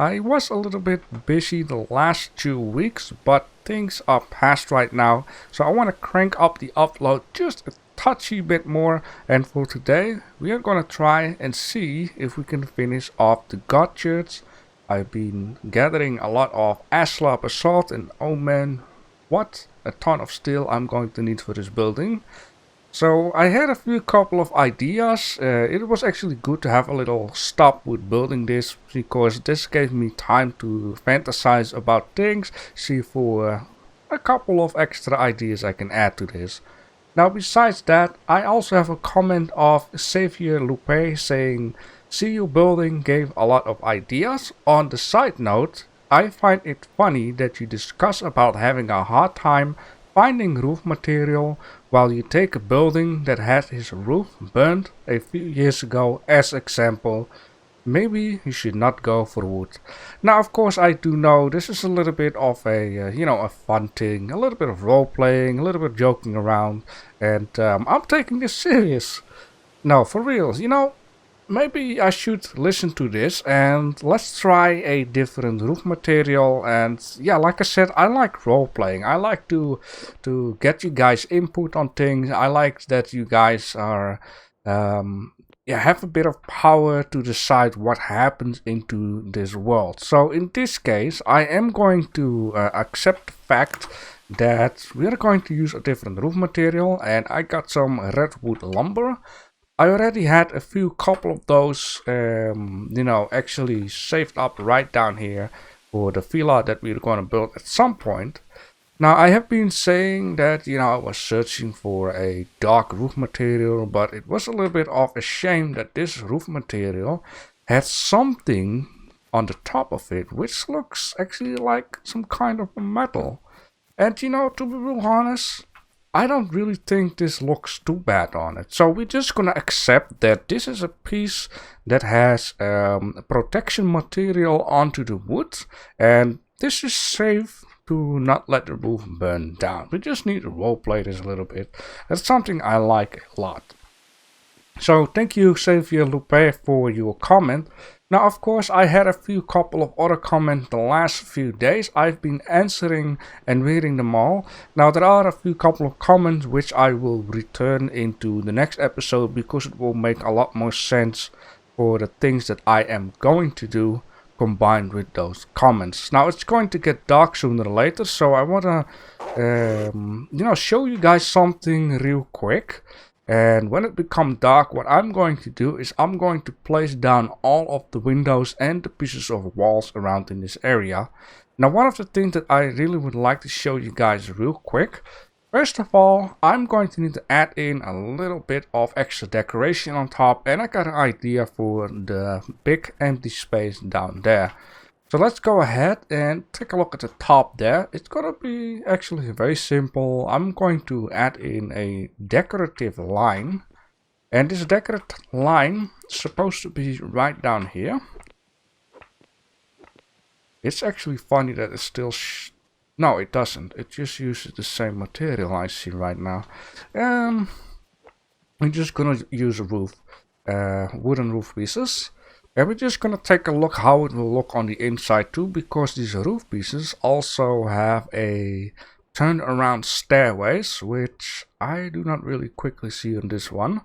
I was a little bit busy the last 2 weeks, but things are past right now, so I want to crank up the upload just a touchy bit more. And for today, we are gonna try and see if we can finish off the Gothic Church. I've been gathering a lot of ashlar basalt, and oh man, what a ton of steel I'm going to need for this building. So I had a few couple of ideas. It was actually good to have a little stop with building this, because this gave me time to fantasize about things, see for a couple of extra ideas I can add to this. Now besides that, I also have a comment of Xavier Lupe saying, "See you building gave a lot of ideas. On the side note, I find it funny that you discuss about having a hard time finding roof material while you take a building that had his roof burned a few years ago as example. Maybe you should not go for wood." Now of course I do know this is a little bit of a a fun thing, a little bit of role playing, a little bit joking around, and I'm taking this serious. No, for real, maybe I should listen to this and let's try a different roof material. And yeah, like I said, I like role playing. I like to get you guys input on things. I like that you guys are have a bit of power to decide what happens into this world. So in this case, I am going to accept the fact that we are going to use a different roof material, and I got some redwood lumber. I already had a few couple of those, actually saved up right down here for the villa that we're going to build at some point. Now, I have been saying that, I was searching for a dark roof material, but it was a little bit of a shame that this roof material had something on the top of it, which looks actually like some kind of a metal. And, to be real honest, I don't really think this looks too bad on it. So we're just gonna accept that this is a piece that has protection material onto the wood, and this is safe to not let the roof burn down. We just need to roleplay this a little bit. That's something I like a lot. So thank you, Xavier Lupe, for your comment. Now, of course, I had a few couple of other comments the last few days. I've been answering and reading them all. Now, there are a few couple of comments which I will return into the next episode, because it will make a lot more sense for the things that I am going to do combined with those comments. Now, it's going to get dark sooner or later, so I want to, show you guys something real quick. And when it becomes dark, what I'm going to do is I'm going to place down all of the windows and the pieces of walls around in this area. Now, one of the things that I really would like to show you guys real quick. First of all, I'm going to need to add in a little bit of extra decoration on top. And I got an idea for the big empty space down there. So let's go ahead and take a look at the top there. It's gonna be actually very simple. I'm going to add in a decorative line. And this decorative line is supposed to be right down here. It's actually funny that it's still... No, it doesn't. It just uses the same material I see right now. We're just gonna use a roof, wooden roof pieces. And we're just gonna take a look how it will look on the inside too, because these roof pieces also have a turn around stairways, which I do not really quickly see on this one.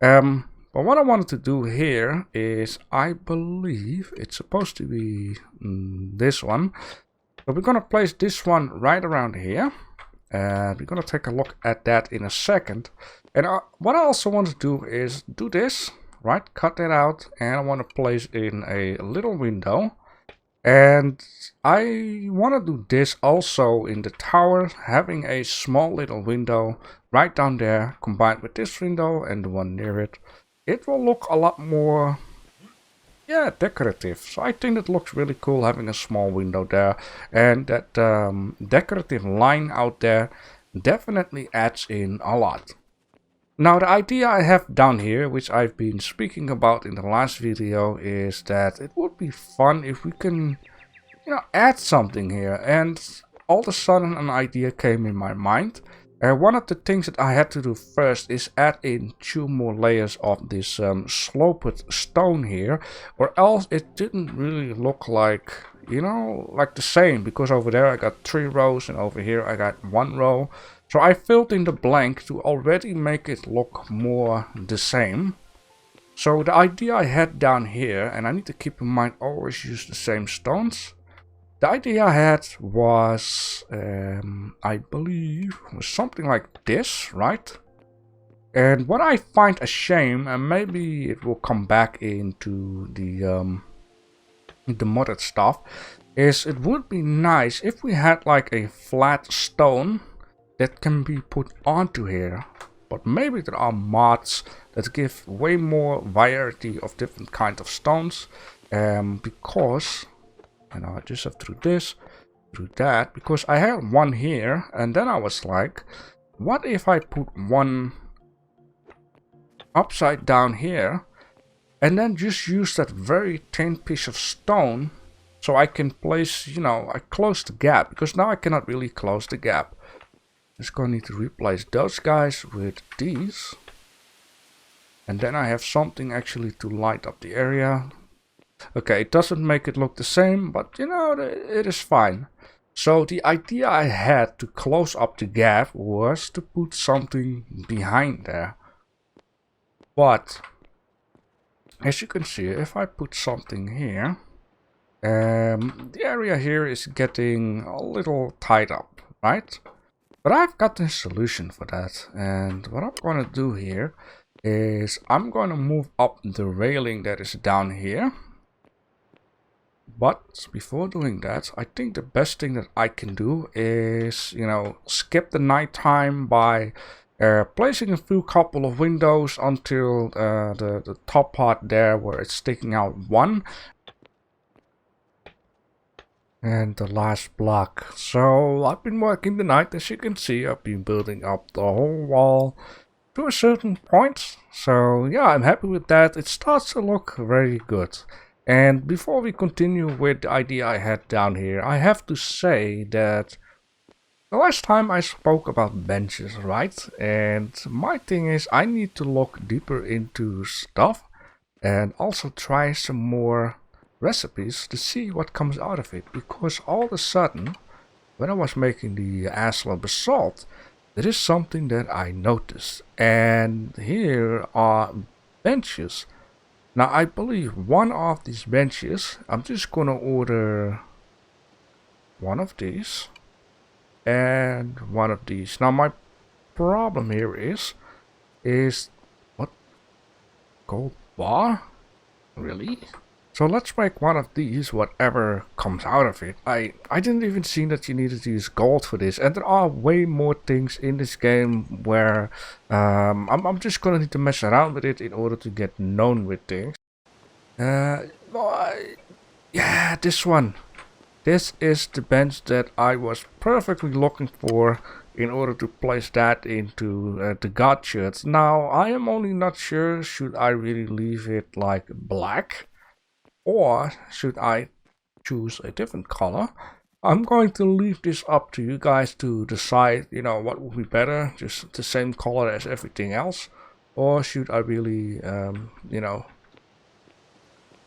But what I wanted to do here is, I believe it's supposed to be this one. So we're gonna place this one right around here, and we're gonna take a look at that in a second. And what I also want to do is do this. Right, cut that out, and I want to place in a little window. And I want to do this also in the tower, having a small little window right down there combined with this window and the one near it. It will look a lot more, decorative. So I think it looks really cool having a small window there, and that decorative line out there definitely adds in a lot. Now, the idea I have down here, which I've been speaking about in the last video, is that it would be fun if we can, add something here. And all of a sudden an idea came in my mind. One of the things that I had to do first is add in 2 more layers of this sloped stone here, or else it didn't really look like, you know, like the same, because over there I got 3 rows and over here I got 1 row. So I filled in the blank to already make it look more the same. So the idea I had down here, and I need to keep in mind always use the same stones. The idea I had was, I believe, was something like this, right? And what I find a shame, and maybe it will come back into the modded stuff, is it would be nice if we had like a flat stone that can be put onto here. But maybe there are mods that give way more variety of different kinds of stones, because... And I just have to do this, do that, because I had one here, and then I was like, what if I put one upside down here, and then just use that very thin piece of stone, so I can place, you know, I close the gap, because now I cannot really close the gap. Just gonna need to replace those guys with these, and then I have something actually to light up the area. Okay, it doesn't make it look the same, but you know, it is fine. So the idea I had to close up the gap was to put something behind there. But, as you can see, if I put something here, the area here is getting a little tied up, right? But I've got a solution for that, and what I'm going to do here is I'm going to move up the railing that is down here. But before doing that, I think the best thing that I can do is, you know, skip the nighttime by placing a few couple of windows until the top part there where it's sticking out 1. And the last block. So I've been working the night, as you can see. I've been building up the whole wall to a certain point. So yeah, I'm happy with that. It starts to look very good. And before we continue with the idea I had down here, I have to say that the last time I spoke about benches, right? And my thing is I need to look deeper into stuff and also try some more recipes to see what comes out of it. Because all of a sudden, when I was making the Aslan basalt, there is something that I noticed. And here are benches. Now I believe one of these benches, I'm just gonna order one of these and one of these. Now my problem here is what? Gold bar? Really? So let's make one of these, whatever comes out of it. I didn't even see that you needed to use gold for this, and there are way more things in this game where I'm just gonna need to mess around with it in order to get known with things. Yeah, this one. This is the bench that I was perfectly looking for in order to place that into the Gothic Church. Now, I am only not sure, should I really leave it like black? Or should I choose a different color? I'm going to leave this up to you guys to decide, you know, what would be better, just the same color as everything else, or should I really, you know,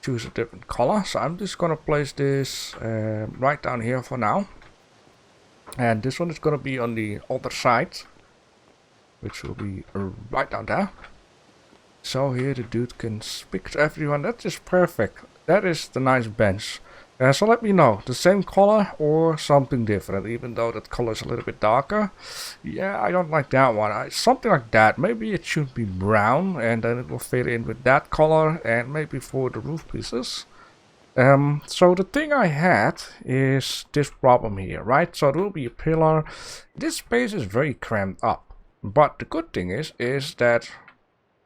choose a different color. So I'm just gonna place this right down here for now, and this one is gonna be on the other side, which will be right down there. So here the dude can speak to everyone. That's just perfect. That is the nice bench. So let me know, the same color or something different, even though that color is a little bit darker. Yeah, I don't like that one. Something like that. Maybe it should be brown and then it will fit in with that color, and maybe for the roof pieces. So the thing I had is this problem here, right? So there will be a pillar. This space is very cramped up. But the good thing is that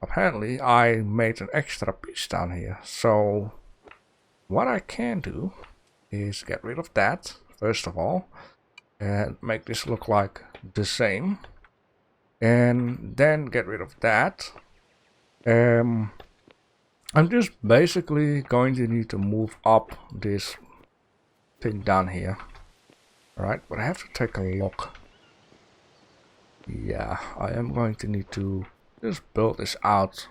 apparently I made an extra piece down here. So what I can do is get rid of that, first of all, and make this look like the same. And then get rid of that. I'm just basically going to need to move up this thing down here. Alright, but I have to take a look. Yeah, I am going to need to just build this out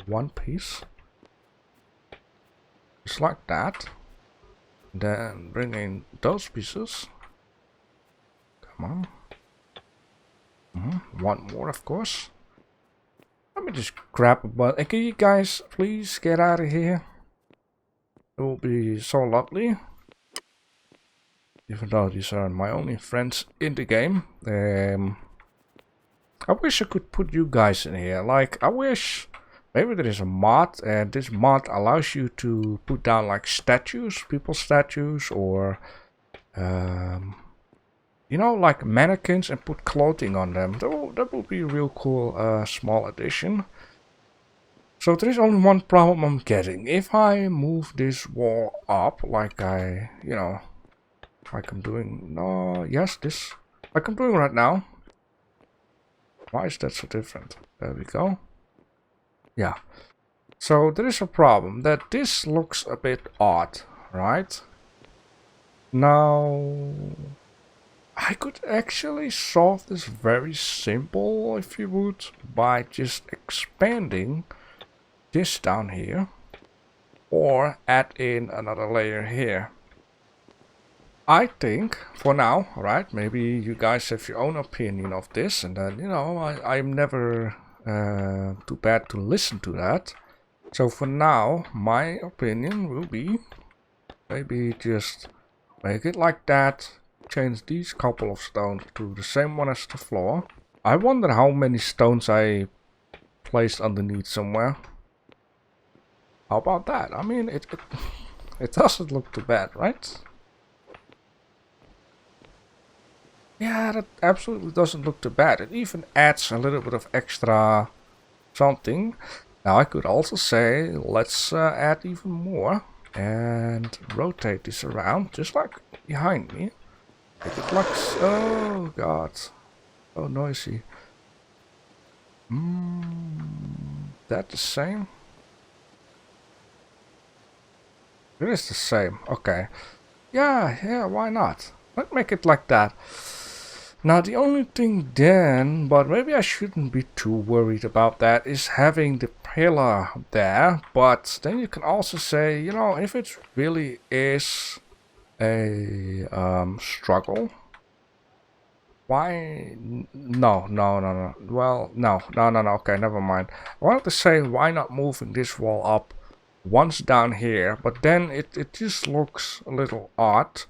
one piece. Just like that. Then bring in those pieces. Come on. One more, of course. Let me just grab a button. And can you guys please get out of here? It will be so lovely. Even though these are my only friends in the game. I wish I could put you guys in here. Like, I wish maybe there is a mod, and this mod allows you to put down like statues, people statues, or you know, like mannequins, and put clothing on them. That will be a real cool small addition. So there is only one problem I'm getting. If I move this wall up, like like I'm doing, like I'm doing right now. Why is that so different? There we go. Yeah. So there is a problem that this looks a bit odd, right? Now, I could actually solve this very simple, if you would, by just expanding this down here, or add in another layer here. I think, for now, right, maybe you guys have your own opinion of this, and then, you know, I'm never too bad to listen to that. So for now, my opinion will be, maybe just make it like that, change these couple of stones to the same one as the floor. I wonder how many stones I placed underneath somewhere. How about that? I mean, it doesn't look too bad, right? Yeah, that absolutely doesn't look too bad. It even adds a little bit of extra something. Now I could also say, let's add even more and rotate this around, just like behind me. Make it like, oh god, so noisy. That the same? It is the same. Okay. Yeah, why not? Let's make it like that. Now the only thing then, but maybe I shouldn't be too worried about that, is having the pillar there. But then you can also say, you know, if it really is a struggle, why? No. Well, no. Okay, never mind. I wanted to say, why not moving this wall up once down here? But then it just looks a little odd.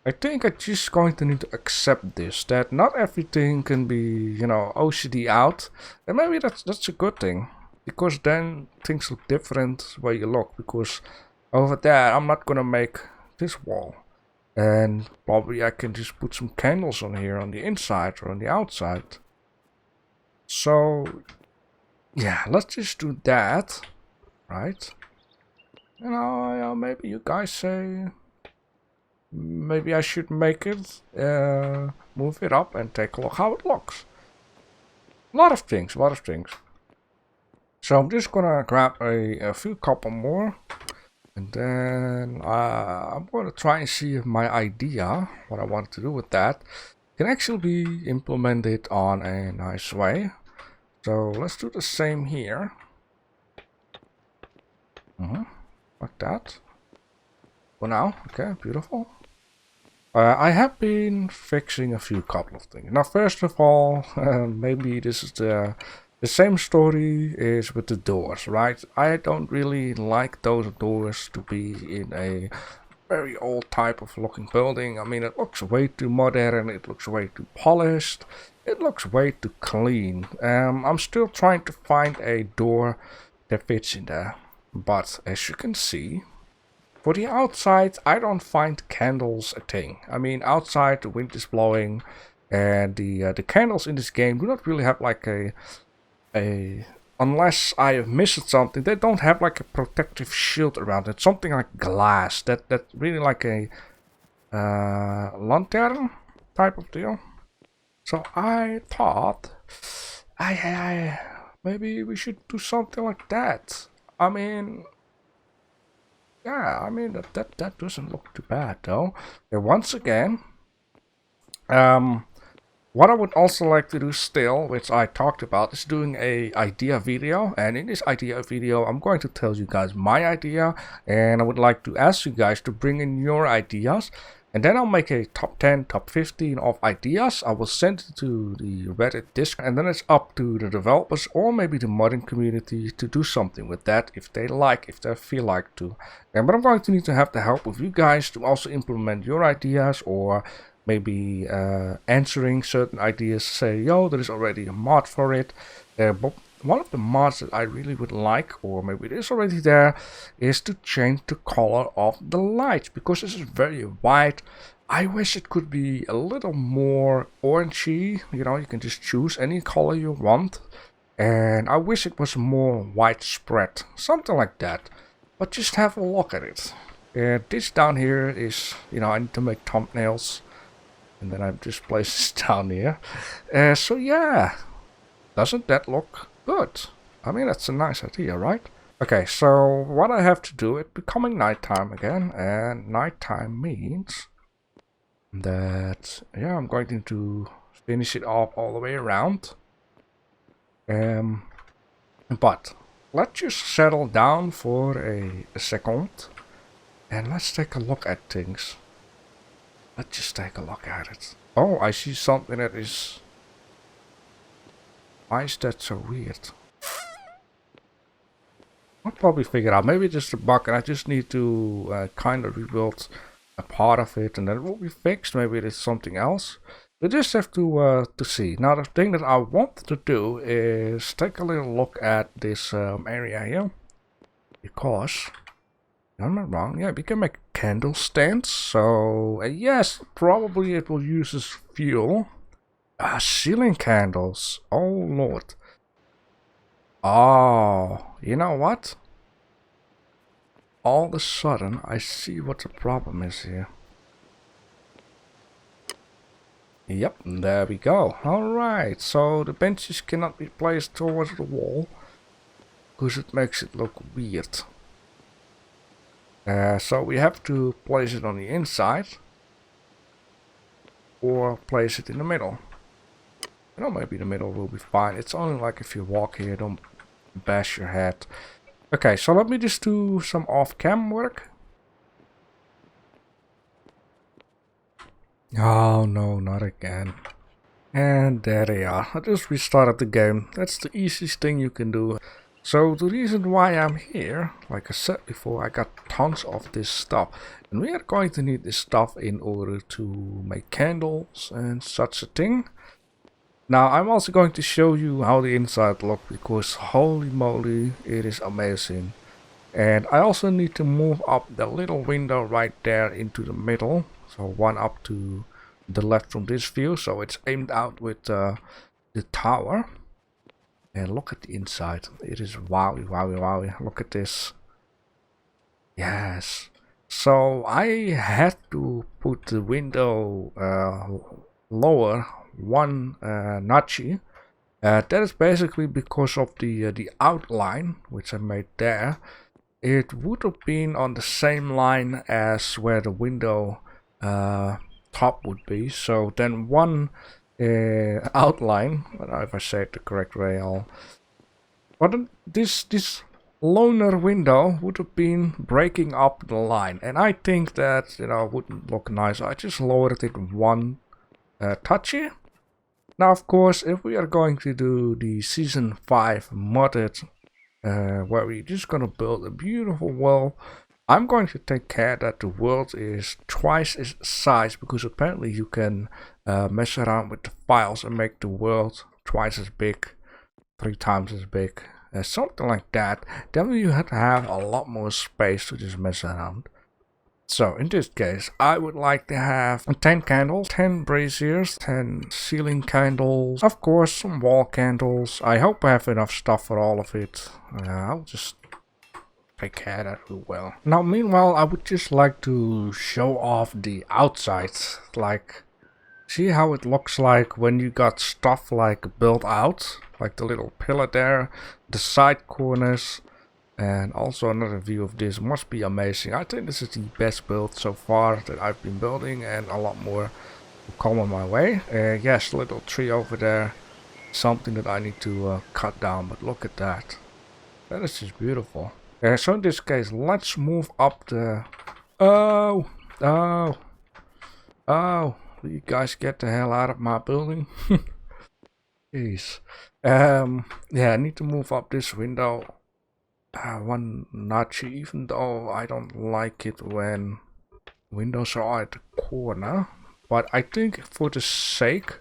I think I'm just going to need to accept this, that not everything can be, you know, OCD out. And maybe that's a good thing, because then things look different where you look, because over there I'm not gonna make this wall. And probably I can just put some candles on here on the inside or on the outside. So, yeah, let's just do that, right? You know, maybe you guys say, maybe I should make it, move it up and take a look how it looks. A lot of things. So I'm just gonna grab a few couple more. And then I'm gonna try and see if my idea, what I want to do with that, can actually be implemented on a nice way. So let's do the same here. Like that. For now, okay, beautiful. I have been fixing a few couple of things. Now, first of all, maybe this is the same story is with the doors, right? I don't really like those doors to be in a very old type of looking building. I mean, it looks way too modern, it looks way too polished, it looks way too clean. I'm still trying to find a door that fits in there. But as you can see, for the outside, I don't find candles a thing. I mean, outside the wind is blowing, and the candles in this game do not really have like a unless I have missed something, they don't have like a protective shield around it. Something like glass. That really like a lantern type of deal. So I thought, I maybe we should do something like that. I mean, yeah, I mean that doesn't look too bad though. And once again, What I would also like to do still, which I talked about, is doing a idea video. And in this idea video, I'm going to tell you guys my idea, and I would like to ask you guys to bring in your ideas. And then I'll make a top 10, top 15 of ideas. I will send it to the Reddit Discord, and then it's up to the developers or maybe the modding community to do something with that if they like, if they feel like to. But I'm going to need to have the help of you guys to also implement your ideas, or maybe answering certain ideas. Say, yo, there is already a mod for it. But one of the mods that I really would like, or maybe it is already there, is to change the color of the lights, because this is very white. I wish it could be a little more orangey. You know, you can just choose any color you want, and I wish it was more widespread, something like that. But just have a look at it. This down here is, you know, I need to make thumbnails, and then I just place this down here. So yeah, doesn't that look good? I mean, that's a nice idea, right? Okay, so what I have to do, it becoming nighttime again, and nighttime means that, yeah, I'm going to finish it off all the way around. But let's just settle down for a second, and let's take a look at things. Let's just take a look at it. Oh, I see something that is... Why is that so weird? I'll probably figure it out. Maybe it's just a bug and I just need to kind of rebuild a part of it, and then it will be fixed. Maybe it is something else. We just have to see. Now the thing that I want to do is take a little look at this area here. Because... I'm not wrong. Yeah, we can make candle stands. So, yes, probably it will use as fuel. Ceiling candles. Oh, Lord. Oh, you know what? All of a sudden, I see what the problem is here. Yep, there we go. Alright, so the benches cannot be placed towards the wall, because it makes it look weird. So we have to place it on the inside, or place it in the middle. You know, maybe the middle will be fine. It's only like if you walk here, don't bash your head. Okay, so let me just do some off-cam work. Oh no, not again. And there they are. I just restarted the game. That's the easiest thing you can do. So the reason why I'm here, like I said before, I got tons of this stuff. And we are going to need this stuff in order to make candles and such a thing. Now I'm also going to show you how the inside looks, because holy moly, it is amazing. And I also need to move up the little window right there into the middle. So one up to the left from this view, so it's aimed out with the tower. And look at the inside. It is wowie, wowie, wowie. Look at this. Yes. So I had to put the window lower one notch. That is basically because of the outline which I made there. It would have been on the same line as where the window top would be. So then one outline, I don't know if I say it the correct way, but this loner window would have been breaking up the line, and I think that, you know, wouldn't look nice. I just lowered it one touchy. Now of course, if we are going to do the season 5 modded, where we're just gonna build a beautiful world, I'm going to take care that the world is twice its size, because apparently you can mess around with the files and make the world twice as big, 3 times as big, something like that. Then you have to have a lot more space to just mess around. So in this case, I would like to have 10 candles, 10 braziers, 10 ceiling candles, of course some wall candles. I hope I have enough stuff for all of it. I'll just take care of that real well. Now meanwhile, I would just like to show off the outside. Like, see how it looks like when you got stuff like built out, like the little pillar there, the side corners, and also another view of this. Must be amazing. I think this is the best build so far that I've been building, and a lot more come on my way. Yes, little tree over there. Something that I need to cut down, but look at that. That is just beautiful. So in this case, let's move up the... Oh! Oh! Oh! Will you guys get the hell out of my building? Jeez. Yeah, I need to move up this window one notch, even though I don't like it when windows are at the corner. But I think for the sake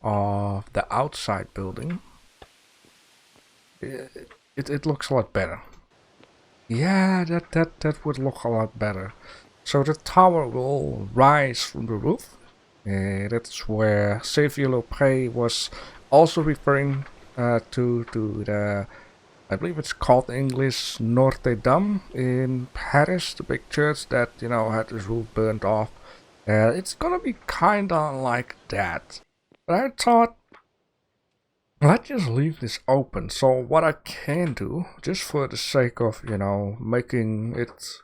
of the outside building, it looks a lot better. Yeah, that would look a lot better. So the tower will rise from the roof. That's where Xavier Lopre was also referring to the, I believe it's called English Notre Dame in Paris, the big church that, you know, had its roof burned off. It's gonna be kinda like that. But I thought, let's just leave this open. So what I can do, just for the sake of, you know, making it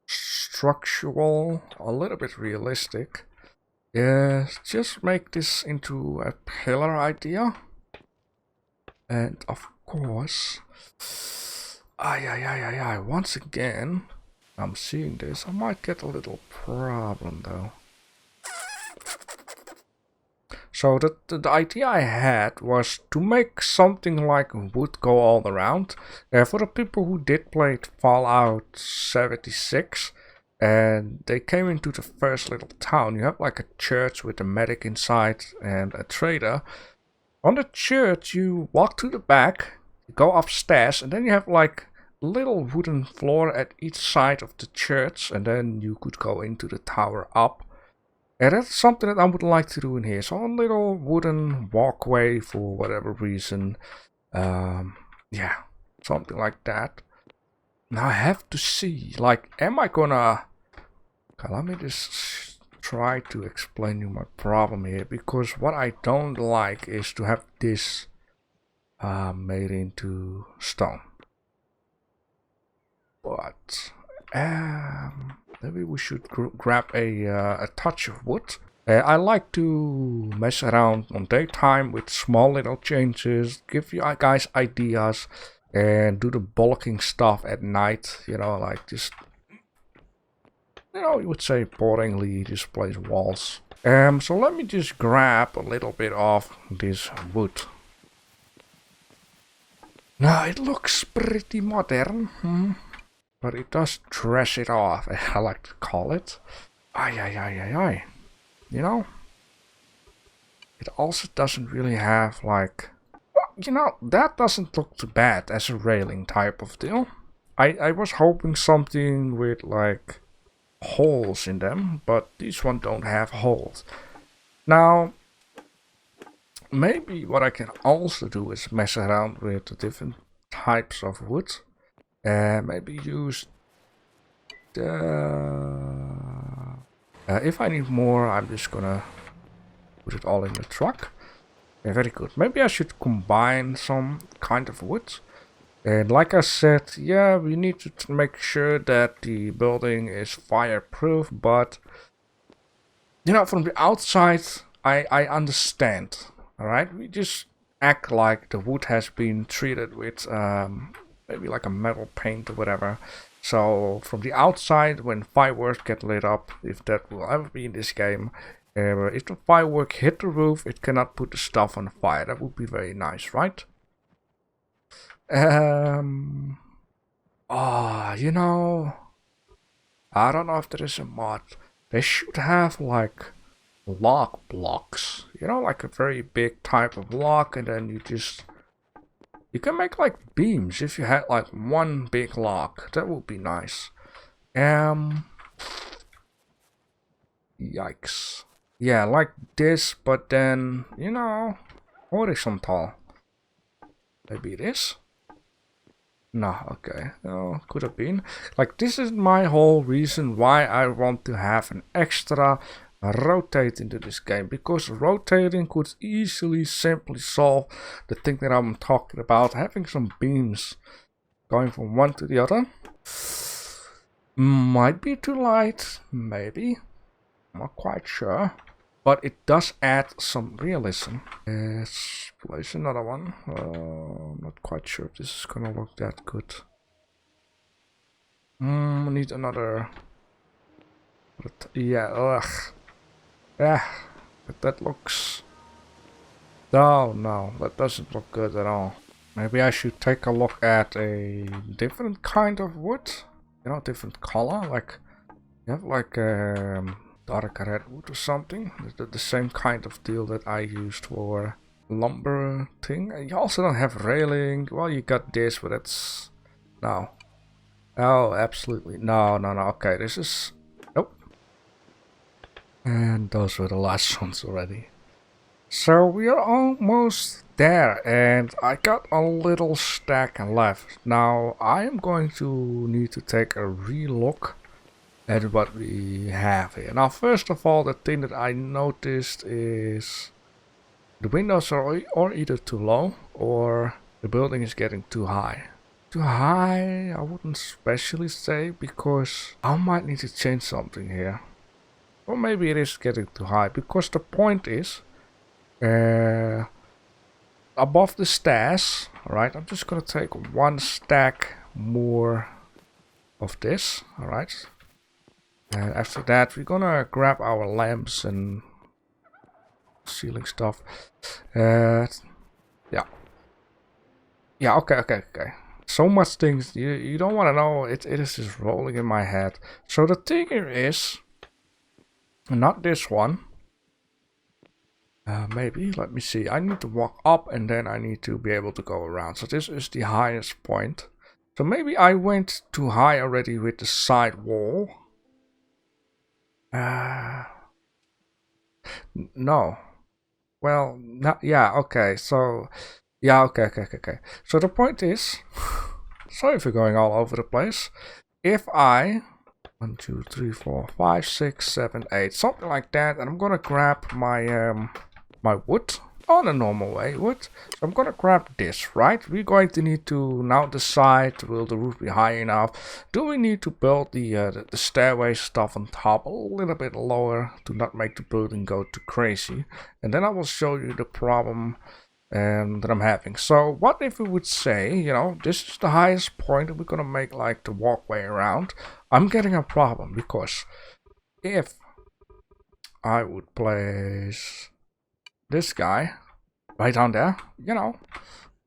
structural, a little bit realistic, is just make this into a pillar idea. And of course, once again, I'm seeing this. I might get a little problem though. So the idea I had was to make something like wood go all around. For the people who did play Fallout 76 and they came into the first little town, you have like a church with a medic inside and a trader. On the church you walk to the back, you go upstairs, and then you have like a little wooden floor at each side of the church, and then you could go into the tower up. And that's something that I would like to do in here. So a little wooden walkway for whatever reason. Yeah, something like that. Now I have to see, like, am I gonna... Okay, let me just try to explain you my problem here. Because what I don't like is to have this made into stone. But... maybe we should grab a touch of wood. I like to mess around on daytime with small little changes, give you guys ideas, and do the bulking stuff at night. You know, like just, you know, you would say boringly displace walls. So let me just grab a little bit of this wood. Now it looks pretty modern. But it does dress it off, I like to call it. Ay. You know? It also doesn't really have like... Well, you know, that doesn't look too bad as a railing type of deal. I was hoping something with like holes in them, but these ones don't have holes. Now, maybe what I can also do is mess around with the different types of wood. Maybe use the... if I need more, I'm just gonna put it all in the truck. Yeah, very good. Maybe I should combine some kind of wood. And like I said, yeah, we need to make sure that the building is fireproof. But, you know, from the outside, I understand. Alright, we just act like the wood has been treated with... maybe like a metal paint or whatever. So from the outside, when fireworks get lit up, if that will ever be in this game, if the firework hit the roof, it cannot put the stuff on fire. That would be very nice, right? You know, I don't know if there is a mod. They should have like log blocks. You know, like a very big type of block, and then you just... You can make like beams if you had like one big log. That would be nice. Yikes. Yeah, like this, but then, you know, horizontal. Maybe it is? No, okay. No, could have been. Like, this is my whole reason why I want to have an extra rotate into this game, because rotating could easily simply solve the thing that I'm talking about. Having some beams going from one to the other might be too light, maybe. I'm not quite sure. but it does add some realism. Let's place another one. I'm not quite sure if this is gonna look that good. We need another. Yeah, ugh. Yeah, but that looks. No, no, that doesn't look good at all. Maybe I should take a look at a different kind of wood. You know, different color. Like, you have like dark redwood or something. The same kind of deal that I used for lumber thing. And you also don't have railing. Well, you got this, but it's no. Oh, absolutely no, no, no. Okay, this is nope. And those were the last ones already. So we are almost there, and I got a little stack left. Now I am going to need to take a relook at what we have here. Now, first of all, the thing that I noticed is the windows are either too low or the building is getting too high. Too high, I wouldn't especially say, because I might need to change something here. Or maybe it is getting too high, because the point is, above the stairs, alright, I'm just gonna take one stack more of this, alright. And after that, we're gonna grab our lamps and ceiling stuff. Yeah. Yeah, okay. So much things, you don't want to know, it is just rolling in my head. So the thing here is, not this one. Maybe, let me see. I need to walk up and then I need to be able to go around. So this is the highest point. So maybe I went too high already with the side wall. No. Well, not, yeah, okay. So, yeah, okay. So the point is, sorry for going all over the place. If I 1, 2, 3, 4, 5, 6, 7, 8, something like that, and I'm gonna grab my my wood on a normal way wood. So I'm gonna grab this, right? We're going to need to now decide, will the roof be high enough? Do we need to build the stairway stuff on top a little bit lower to not make the building go too crazy? And then I will show you the problem that I'm having. So what if we would say, you know, this is the highest point and we're gonna make like the walkway around. I'm getting a problem because if I would place this guy right down there, you know,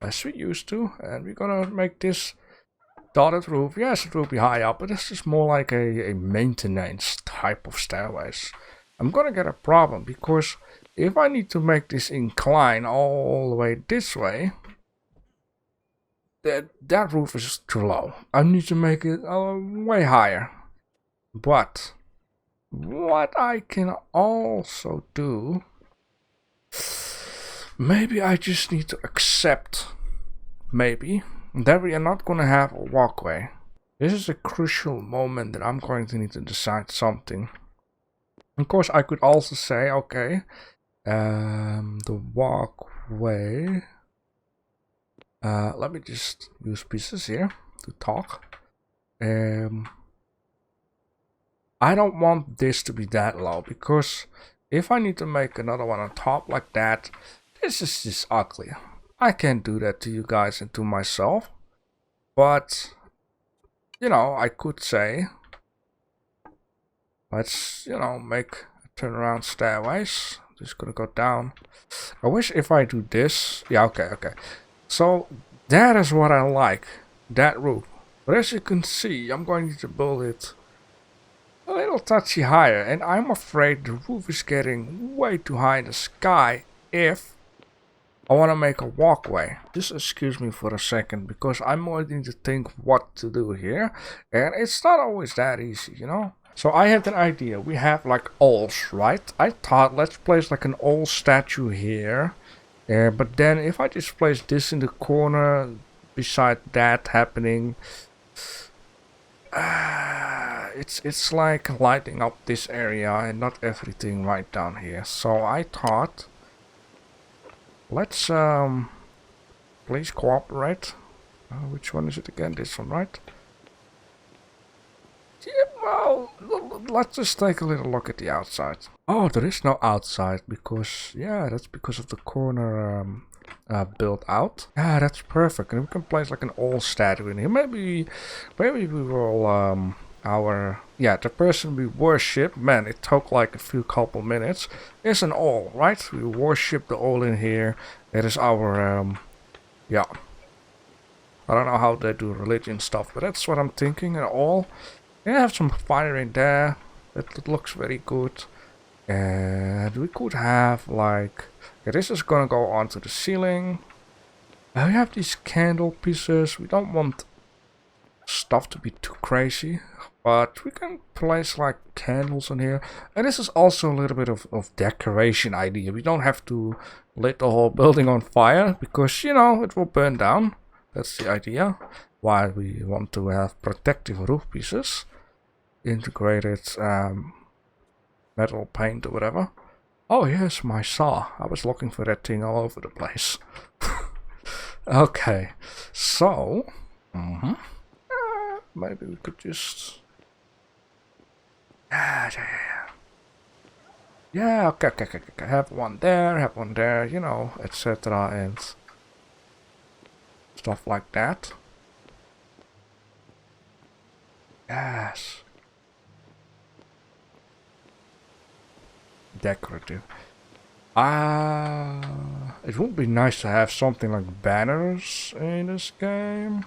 as we used to, and we're gonna make this dotted roof. Yes, it will be high up, but this is more like a maintenance type of stairways. I'm gonna get a problem because if I need to make this incline all the way this way, that roof is too low. I need to make it way higher. But what I can also do, maybe I just need to accept, maybe, that we are not going to have a walkway. This is a crucial moment that I'm going to need to decide something. Of course, I could also say, okay, the walkway. Let me just use pieces here to talk. I don't want this to be that low because if I need to make another one on top like that, this is just ugly. I can't do that to you guys and to myself. But, you know, I could say, let's, you know, make a turnaround stairways. Just gonna go down. I wish if I do this. Yeah, okay. So that is what I like, that roof. But as you can see, I'm going to build it a little touchy higher, and I'm afraid the roof is getting way too high in the sky if I want to make a walkway. Just excuse me for a second, because I'm waiting to think what to do here, and it's not always that easy, you know. So I had an idea. We have like owls, right? I thought let's place like an owl statue here. But then if I just place this in the corner beside that happening, it's like lighting up this area and not everything right down here. So I thought, let's please cooperate. Which one is it again? This one, right? Yeah, well, let's just take a little look at the outside. Oh, there is no outside because, yeah, that's because of the corner built out. Yeah, that's perfect. And we can place like an all statue in here. Maybe we will, the person we worship, man, it took like a few couple minutes, is an all, right? We worship the all in here. That is our, yeah. I don't know how they do religion stuff, but that's what I'm thinking, an all. Yeah, have some fire in there. That looks very good. And we could have like, yeah, this is gonna go onto the ceiling. We have these candle pieces. We don't want stuff to be too crazy, but we can place like candles in here. And this is also a little bit of decoration idea. We don't have to lit the whole building on fire because, you know, it will burn down. That's the idea. Why we want to have protective roof pieces. Integrated metal paint or whatever. Oh, here's my saw. I was looking for that thing all over the place. Okay, so maybe we could just okay. Have one there, you know, etc. and stuff like that. Yes. Decorative. It would be nice to have something like banners in this game.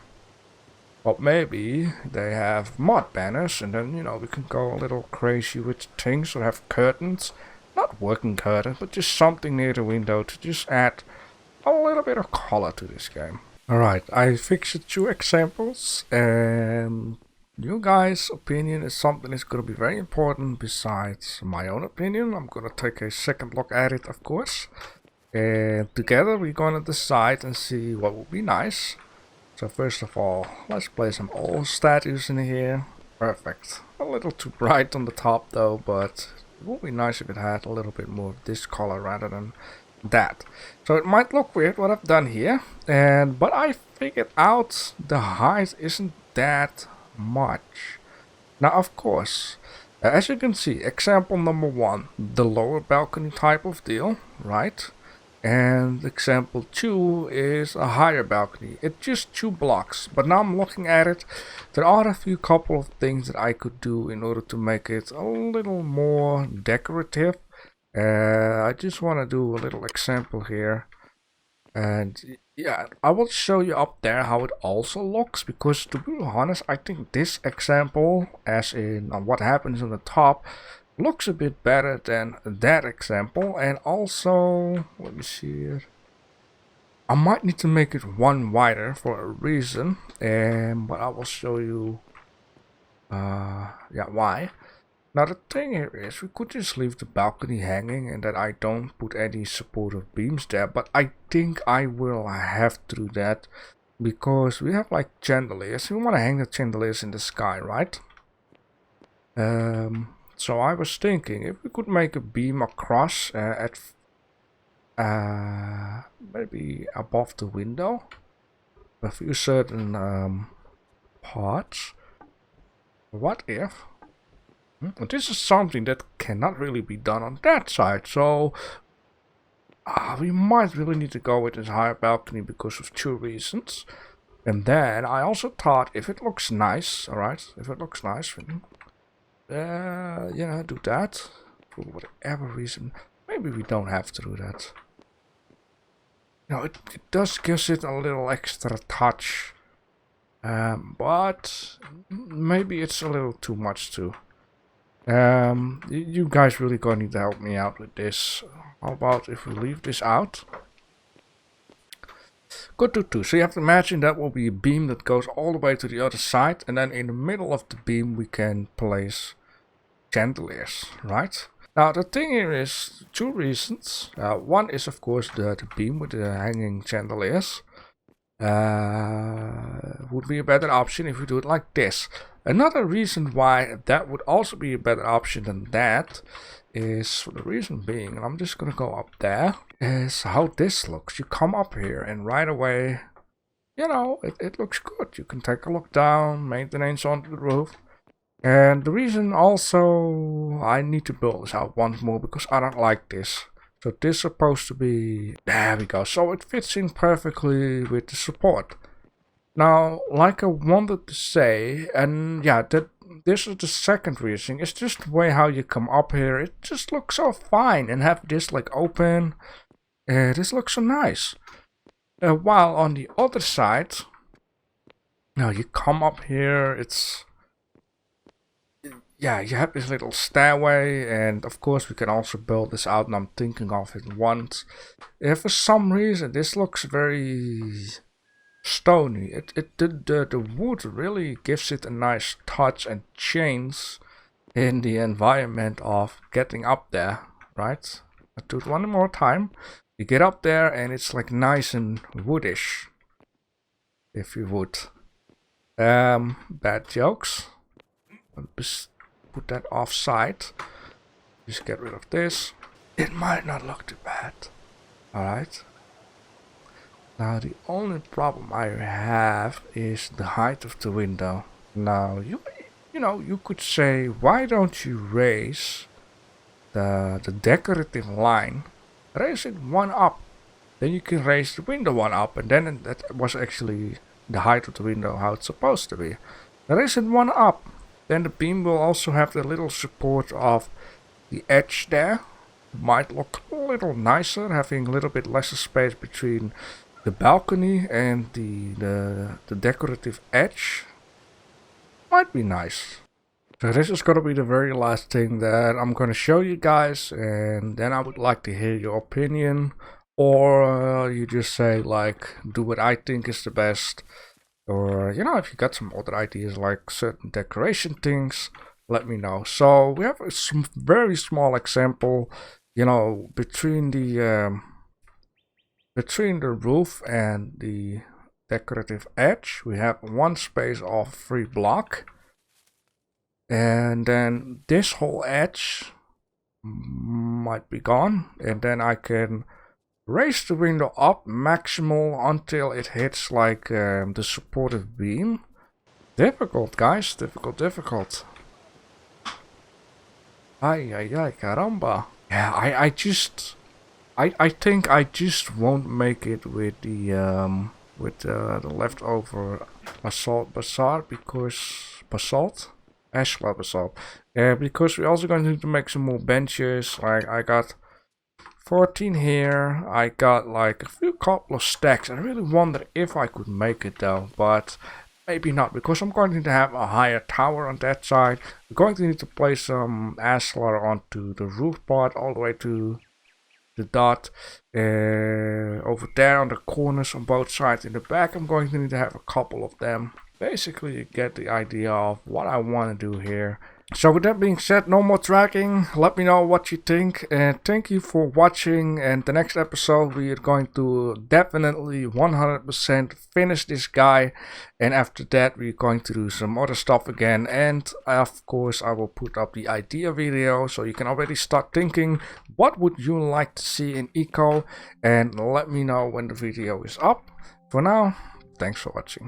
But maybe they have mod banners and then, you know, we can go a little crazy with things or have curtains. Not working curtains, but just something near the window to just add a little bit of color to this game. Alright, I fixed 2 examples and you guys' opinion is something that's going to be very important besides my own opinion. I'm going to take a second look at it, of course. And together we're going to decide and see what would be nice. So first of all, let's place some old statues in here. Perfect. A little too bright on the top though, but it would be nice if it had a little bit more of this color rather than that. So it might look weird what I've done here. But I figured out the height isn't that much. Now of course, as you can see, example number 1, the lower balcony type of deal, right? And example 2 is a higher balcony. It's just 2 blocks, but now I'm looking at it, there are a few couple of things that I could do in order to make it a little more decorative. I just want to do a little example here. And yeah, I will show you up there how it also looks, because to be honest, I think this example, as in what happens on the top, looks a bit better than that example. And also, let me see here, I might need to make it 1 wider for a reason, but I will show you why. Now the thing here is, we could just leave the balcony hanging and that I don't put any supportive beams there, but I think I will have to do that because we have like chandeliers. We want to hang the chandeliers in the sky, right? So I was thinking if we could make a beam across at maybe above the window, a few certain parts. What if? This is something that cannot really be done on that side, so we might really need to go with this higher balcony because of 2 reasons. And then I also thought if it looks nice, alright, if it looks nice, do that for whatever reason. Maybe we don't have to do that. You know, it does give it a little extra touch, but maybe it's a little too much too. You guys really gonna need to help me out with this. How about if we leave this out? Could do too. So you have to imagine that will be a beam that goes all the way to the other side, and then in the middle of the beam we can place chandeliers, right? Now the thing here is 2 reasons. One is of course the beam with the hanging chandeliers. Would be a better option if we do it like this. Another reason why that would also be a better option than that is, for the reason being, and I'm just gonna go up there, is how this looks. You come up here and right away, you know, it looks good. You can take a look down, maintenance onto the roof, And the reason also I need to build this out once more because I don't like this. So this is supposed to be, there we go. So it fits in perfectly with the support. Now, like I wanted to say, and yeah, this is the second reason. It's just the way how you come up here. It just looks so fine, and have this like open. This looks so nice. While on the other side, now you come up here. It's, yeah, you have this little stairway, and of course we can also build this out. And I'm thinking of it once. For some reason, this looks very stony. The wood really gives it a nice touch and change in the environment of getting up there, right? I'll do it one more time. You get up there and it's like nice and woodish, if you would. Bad jokes. Just put that offside. Just get rid of this. It might not look too bad. Alright. Now the only problem I have is the height of the window. Now you know you could say, why don't you raise the decorative line, raise it one up, then you can raise the window one up, and then that was actually the height of the window how it's supposed to be. Raise it one up, then the beam will also have the little support of the edge there. Might look a little nicer, having a little bit less space between the balcony and the decorative edge. Might be nice. So this is gonna be the very last thing that I'm gonna show you guys, and then I would like to hear your opinion, or you just say like, do what I think is the best, or you know, if you got some other ideas like certain decoration things, let me know. So we have some very small example, you know, between the roof and the decorative edge, we have one space of free block. And then this whole edge might be gone. And then I can raise the window up maximal until it hits like the supportive beam. Difficult, guys. Difficult. Ay, caramba. Yeah, I think I just won't make it with the leftover basalt ashlar basalt. Because we're also going to need to make some more benches. Like I got 14 here. I got like a couple of stacks. I really wonder if I could make it though, but maybe not, because I'm going to need to have a higher tower on that side. We're going to need to place some ashlar onto the roof part all the way to the dot over there on the corners on both sides. In the back I'm going to need to have a couple of them. Basically you get the idea of what I want to do here. So with that being said, no more dragging. Let me know what you think, and thank you for watching. And the next episode we are going to definitely 100% finish this guy, and after that we're going to do some other stuff again. And of course I will put up the idea video, so you can already start thinking what would you like to see in Eco, and let me know when the video is up. For now, thanks for watching.